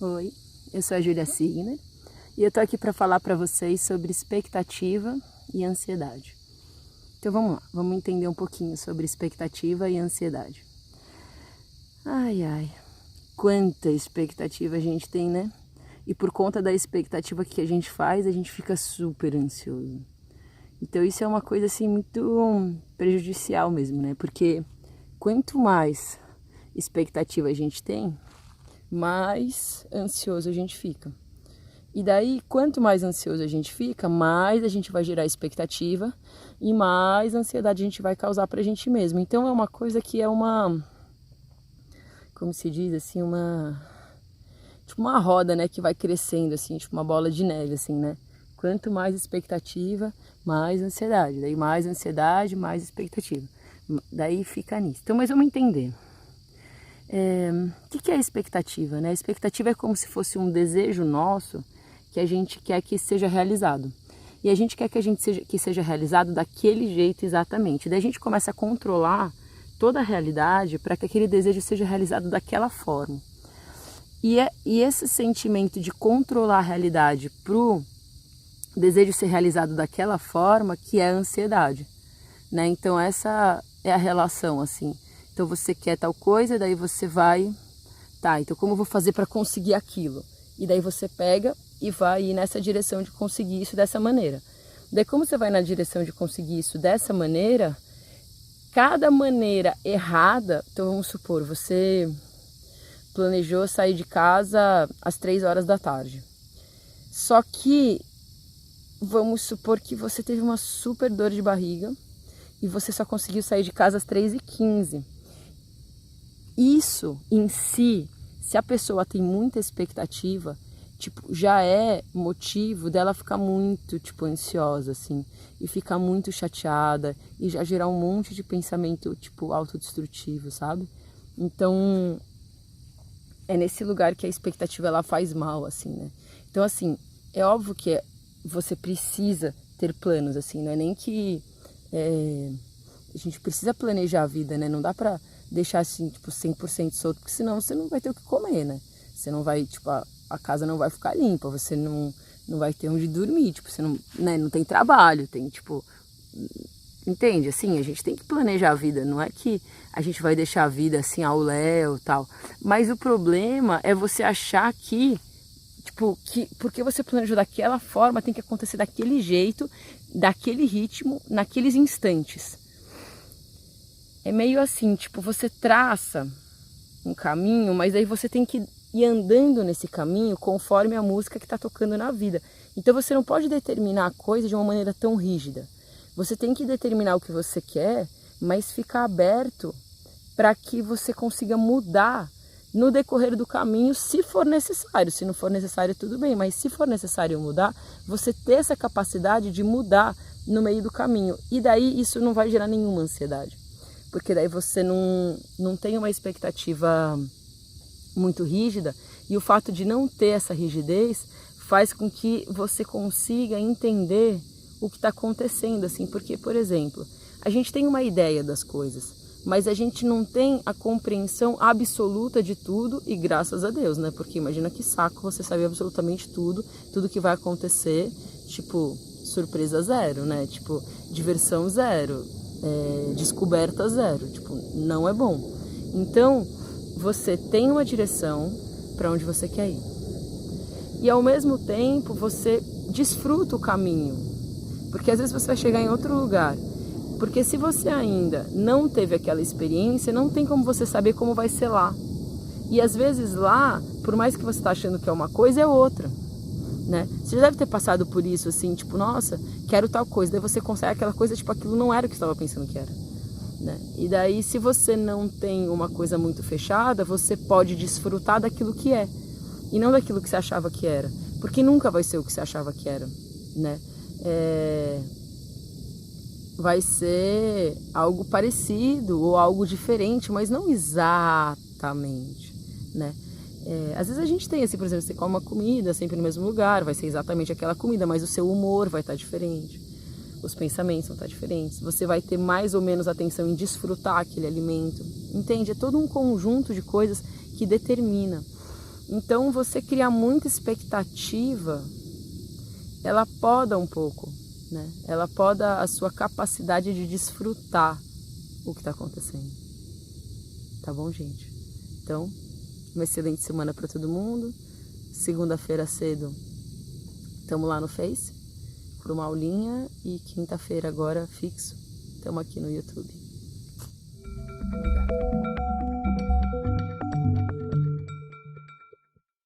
Oi, eu sou a Júlia Signer e eu tô aqui para falar para vocês sobre expectativa e ansiedade. Então vamos lá, vamos entender um pouquinho sobre expectativa e ansiedade. Ai, quanta expectativa a gente tem, né? E por conta da expectativa que a gente faz, a gente fica super ansioso. Então isso é uma coisa assim muito prejudicial mesmo, né? Porque quanto mais expectativa a gente tem, mais ansioso a gente fica. E daí, quanto mais ansioso a gente fica, mais a gente vai gerar expectativa e mais ansiedade a gente vai causar pra gente mesmo. Então é uma coisa que é como se diz assim, tipo uma roda, né, que vai crescendo assim, tipo uma bola de neve assim, né? Quanto mais expectativa, mais ansiedade. Daí mais ansiedade, mais expectativa. Daí fica nisso. Então, mas vamos entender. O que é a expectativa, né? A expectativa é como se fosse um desejo nosso que a gente quer que seja realizado. E a gente quer que seja realizado daquele jeito exatamente. Daí a gente começa a controlar toda a realidade para que aquele desejo seja realizado daquela forma. E esse sentimento de controlar a realidade para o desejo ser realizado daquela forma que é a ansiedade, né? Então essa é a relação, assim. Então você quer tal coisa, daí você vai, tá, então como eu vou fazer para conseguir aquilo? E daí você pega e vai ir nessa direção de conseguir isso dessa maneira. Daí como você vai na direção de conseguir isso dessa maneira, cada maneira errada, então vamos supor, você planejou sair de casa às 3 horas da tarde. Só que, vamos supor que você teve uma super dor de barriga e você só conseguiu sair de casa às 3h15. Isso em si, se a pessoa tem muita expectativa, tipo, já é motivo dela ficar muito, tipo, ansiosa, assim, e ficar muito chateada, e já gerar um monte de pensamento, tipo, autodestrutivo, sabe? Então, é nesse lugar que a expectativa, ela faz mal, assim, né? Então, assim, é óbvio que você precisa ter planos, assim, não é nem que a gente precisa planejar a vida, né? Não dá pra deixar assim, tipo, 100% solto, porque senão você não vai ter o que comer, né? Você não vai, tipo, a casa não vai ficar limpa, você não vai ter onde dormir, tipo, você não, né, não tem trabalho, tem, tipo, entende? Assim, a gente tem que planejar a vida, não é que a gente vai deixar a vida assim ao léu e tal, mas o problema é você achar que, tipo, que porque você planejou daquela forma, tem que acontecer daquele jeito, daquele ritmo, naqueles instantes. É meio assim, tipo, você traça um caminho, mas aí você tem que ir andando nesse caminho conforme a música que está tocando na vida. Então você não pode determinar a coisa de uma maneira tão rígida. Você tem que determinar o que você quer, mas ficar aberto para que você consiga mudar no decorrer do caminho, se for necessário. Se não for necessário, tudo bem, mas se for necessário mudar, você ter essa capacidade de mudar no meio do caminho. E daí isso não vai gerar nenhuma ansiedade. Porque daí você não tem uma expectativa muito rígida, e o fato de não ter essa rigidez faz com que você consiga entender o que está acontecendo, assim, porque, por exemplo, a gente tem uma ideia das coisas, mas a gente não tem a compreensão absoluta de tudo, e graças a Deus, né? Porque imagina que saco você saber absolutamente tudo que vai acontecer, tipo, surpresa zero, né? Tipo, diversão zero, descoberta zero, tipo, não é bom. Então, você tem uma direção para onde você quer ir. E ao mesmo tempo, você desfruta o caminho. Porque às vezes você vai chegar em outro lugar. Porque se você ainda não teve aquela experiência, não tem como você saber como vai ser lá. E às vezes lá, por mais que você está achando que é uma coisa, é outra. Né? Você já deve ter passado por isso, assim, tipo, nossa, quero tal coisa. Daí você consegue aquela coisa, tipo, aquilo não era o que você estava pensando que era. Né? E daí, se você não tem uma coisa muito fechada, você pode desfrutar daquilo que é. E não daquilo que você achava que era. Porque nunca vai ser o que você achava que era. Né? Vai ser algo parecido ou algo diferente, mas não exatamente. Né? Às vezes a gente tem assim, por exemplo, você come uma comida sempre no mesmo lugar, vai ser exatamente aquela comida, mas o seu humor vai estar diferente, os pensamentos vão estar diferentes, você vai ter mais ou menos atenção em desfrutar aquele alimento, entende? É todo um conjunto de coisas que determina. Então, você criar muita expectativa, ela poda um pouco, né? Ela poda a sua capacidade de desfrutar o que está acontecendo. Tá bom, gente? Então, uma excelente semana para todo mundo. Segunda-feira cedo, estamos lá no Face, por uma aulinha. E quinta-feira agora, fixo, estamos aqui no YouTube.